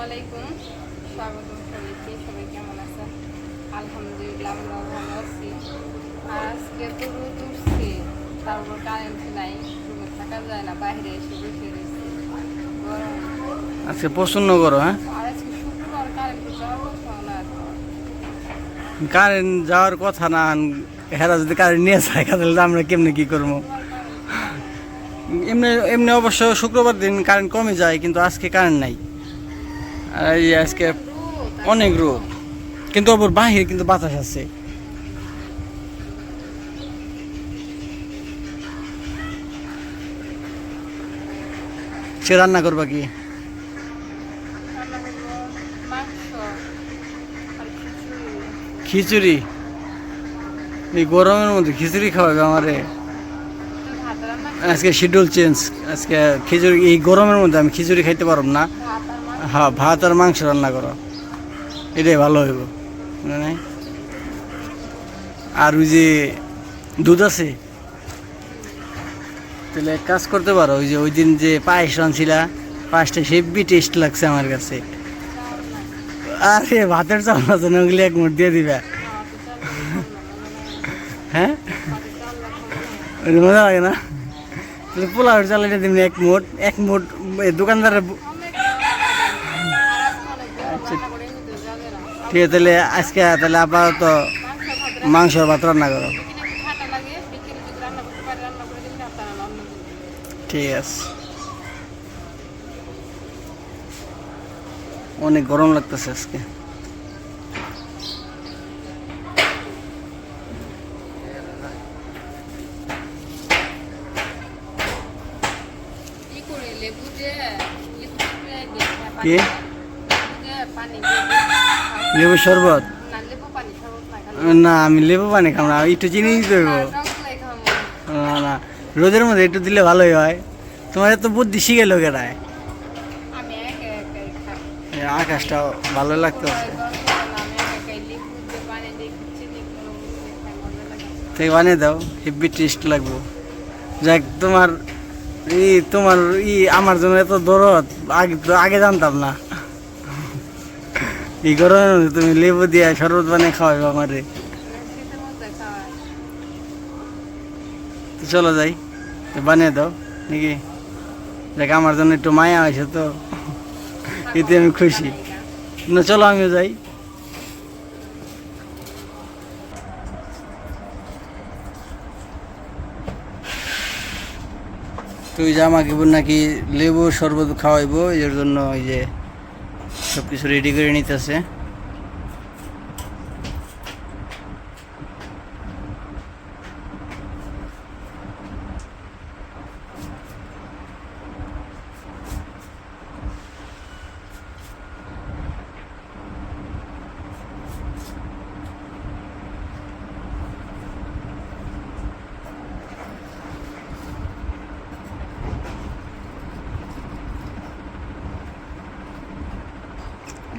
আলাইকুম, স্বাগতম সবাইকে। সবাই কেমন আছেন? আলহামদুলিল্লাহ আমরা ভালো আছি। আর আজকে তো রোদ উঠছে, তারপর কারেন্ট নাই, রুমে থাকা যায় না, বাইরে এসে বসে রয়েছে গরম। আজকে প্রচন্ড গরম। হ্যাঁ, আর আজকে শুক্রবার, কারেন্ট যাওয়ার কথা না। কারেন্ট যাওয়ার কথা না, হেরা যদি কারেন্ট নিয়ে যায় তাহলে আমরা কেমনে কি করবো? শুক্রবার কারেন্ট যায় না। এমনি এমনি অবশ্য শুক্রবার দিন কারেন্ট কমে যায়, কিন্তু আজকে কারেন্ট নাই। আর এই আজকে রোদ আর অনেক গরম। রোদ, কিন্তু আবার বাহির কিন্তু বাতাস আছে। সে রান্না করবা কি? রান্না করবো মাংস আর খিচুড়ি। খিচুড়ি? এই গরমের মধ্যে খিচুড়ি খাওয়াবে আমারে? তুমি ভাত রান্না আজকে শিডিউল চেঞ্জ। আজকে খিচুড়ি, এই গরমের মধ্যে আমি খিচুড়ি খাইতে পারব না। ভাত আর মাংস। হ্যাঁ, ভাত আর মাংস রান্না করো, এটাই ভালো হইব। মনে নাই? আর ওই যে দুধ আছে, তাহলে এক কাজ করতে পারো, ওই যে ওই দিন যে পায়েস রাঁধছিলা, পায়েসটা হেভি টেস্ট লাগছে আমার কাছে। চাল নাই। আরে ভাতের চাল আছে না, ওগুলি এক মুঠ দিয়ে দিবা। ভাতের চাল দিয়ে খাবো না, মনে নাই। হ্যাঁ, ভাতের চাল দিয়ে খাবো না। ওটা মজা লাগে না? তাহলে পোলাওয়ের চাল এটা দিবনি এক মুঠ দোকানদারের। আচ্ছা, ঠিক আছে, তাহলে আজকে তাহলে আপাতত মাংসর ভাত রান্না করো। ঠিক আছে। অনেক গরম লাগতেছে আজকে। কি? লেবু শরবত? না, আমি লেবু পানি খাবো না, একটু চিনি দিতে হইব। না না, রোদের মধ্যে একটু দিলে ভালোই হয়। তোমার এত বুদ্ধি শিখে লোকেরায়। আকাশটা ভালো লাগতেছে, তাই বানিয়ে দাও, হেভি টেস্ট লাগবো। যাক, তোমার আমার জন্য এত দরদ আগে জানতাম না। এই গরমের মধ্যে তুমি লেবু দিয়ে শরবত বানিয়ে খাওয়াবে আমারে। তো চলো যাই, বানিয়ে দাও নাকি? দেখ, আমার জন্য একটু মায়া হয়েছে তো, এতে আমি খুশি। না, চলো আমিও যাই। তুই যে আমাকে নাকি লেবু শরবত খাওয়াইবো, এর জন্য ওই যে সব কিছু রেডি করে নিতেছে।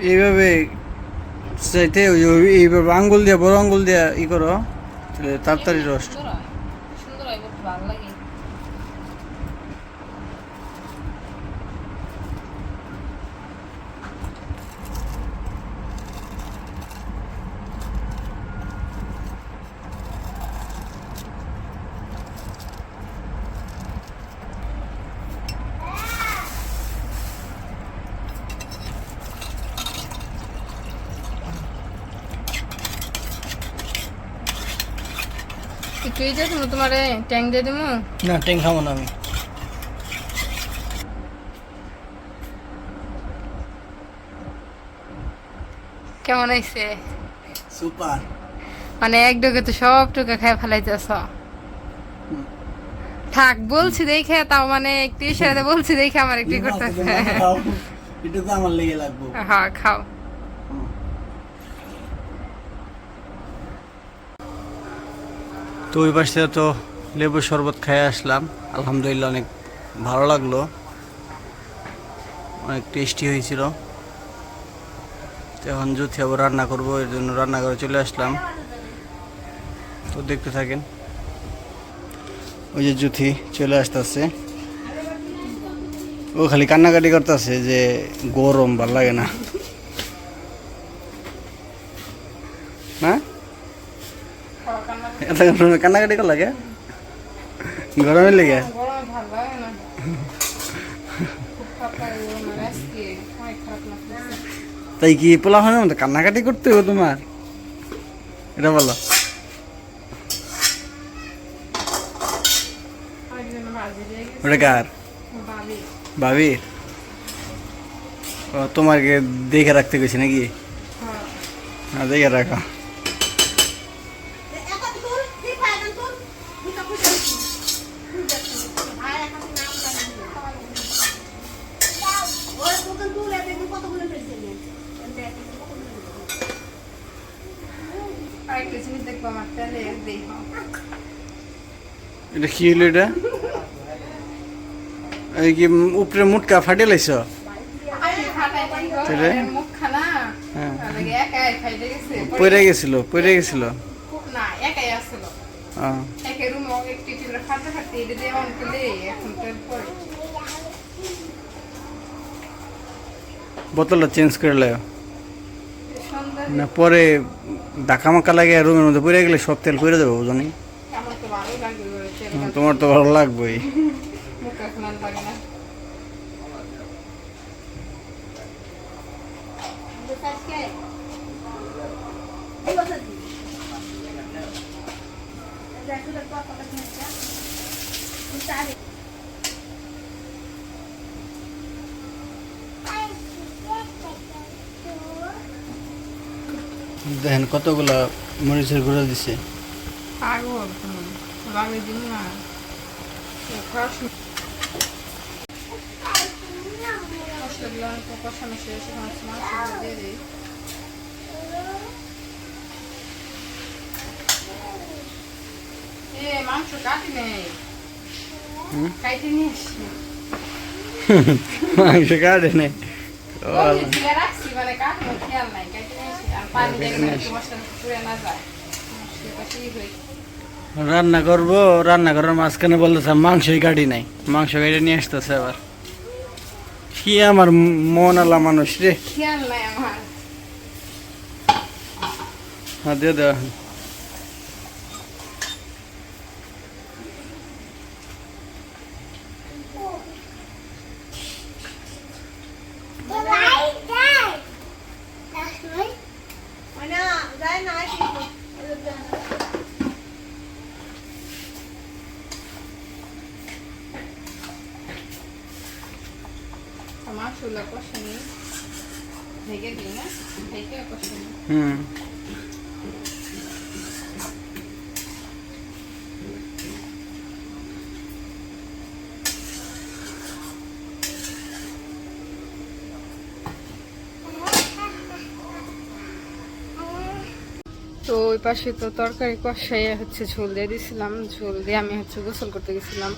এইভাবে চাইতে এইভাবে আঙ্গুল দিয়ে, বড় আঙ্গুল দিয়ে করো, তাহলে তাড়াতাড়ি রোস্ট। সুন্দর হয়, ভালো লাগে। একটু দিয়ে দেবো তোমারে, ট্যাং দিয়ে দেবো। না, ট্যাং খাবো না আমি। কেমন হয়েছে? সুপার। মানে এক ডোকে তো সব টুকে খাই ফেলাইতেছ। থাক বলছি দেখে, তাও মানে একটু ইশারাতে বলছি দেখে আমার একটু করতেছে। একটু তো আমার লেগে লাগবো। হ্যাঁ, খাও। তো ওই পাশ থেকে তো লেবু শরবত খেয়ে আসলাম, আলহামদুলিল্লাহ অনেক ভালো লাগলো, অনেক টেস্টি হয়েছিল। তো এখন জুথি আবার রান্না করবো, এর জন্য রান্নাঘরে চলে আসলাম। তো দেখতে থাকেন, ওই যে জুথি চলে আসতেছে, ও খালি কান্নাকাটি করতেছে যে গরম ভাল লাগে না না খাওয়া কান্না এত কান্নাকাটি কর লাগে গরমের লেগে গরমে ভালো লাগে না খুব খারাপ লাগে গরমে আজকে অনেক খারাপ লাগতেছে তাই কি পোলা হয় না কান্নাকাটি করতে হবে তোমার এটা বলো আরেকজন ভাজি দিয়ে গেছে ওটা কার ভাবি ভাবির ও তোমাকে দেখে রাখতে গেছি নাকি হ্যাঁ হ্যাঁ দেখে রাখো আরেকটা জিনিস দেখবো আমার তেলে দেই এটা কি হলো এটা এই কি উপরে মুটকা ফাটে লাইছ তাহলে? মুখ খানা হ্যাঁ একাই খাইতে গেছে পড়ে গেছিল না একাই আসছিল একে রুম একটু একটু করে ফাটতে ফাটতে এটা দিয়ে অন করলে এখন তেল পরে বোতলটা চেঞ্জ করে লাই সন্ধ্যা না পরে ধাক্কা মাক্কা লাগে রুমের মধ্যে পড়ে গেলে সব তেল করে দেবো জানি আমার তো ভালো লাগে তেল তোমার তো ভালো লাগবেই মুখ এখন আর লাগে না দেখেন কতগুলা মরিচের গুঁড়া দিছে পাগল আমি দিন না মশলাগুলো কষানো শেষ মাছগুলো দিয়ে দিই মাংস কাটি নেই কাইতে নিয়ে আসি মাংস কাটে নেই রাখছি মানে কাটবো খেয়াল নাই কাইতে নিয়ে আসি আর পানি দেখলে একটু মশলা পুড়ে না যায় সেটাই হয়েছে রান্না করার মাঝখানে বলতেছে মাংসই কাটি নাই মাংস কেটে নিয়ে আসতেছে আবার কি আমার মন আলা মানুষ রে খেয়াল নাই আমার হ্যাঁ দিয়ে দেওয়া মাংসগুলো কষানি ঢেকে দিই না ঢেকে কষানি হুম তো ওই পাশে তো তরকারি কষাইয়ে হচ্ছে ঝোল দিয়ে দিয়েছিলাম ঝোল দিয়ে আমি হচ্ছে গোসল করতে গেছিলাম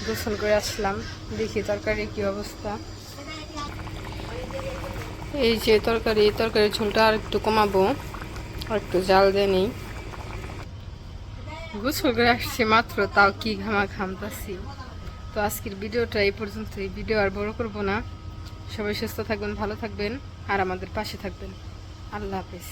গোসল করে আসলাম দেখি তরকারি কি অবস্থা এই যে তরকারির ঝোলটা আর একটু কমাবো আর একটু জাল দিয়ে নিই গোসল করে আসছি মাত্র তাও কি ঘামতাছি তো আজকের ভিডিওটা এই পর্যন্তই ভিডিও আর বড় করব না সবাই সুস্থ থাকবেন ভালো থাকবেন আর আমাদের পাশে থাকবেন আল্লাহ হাফেজ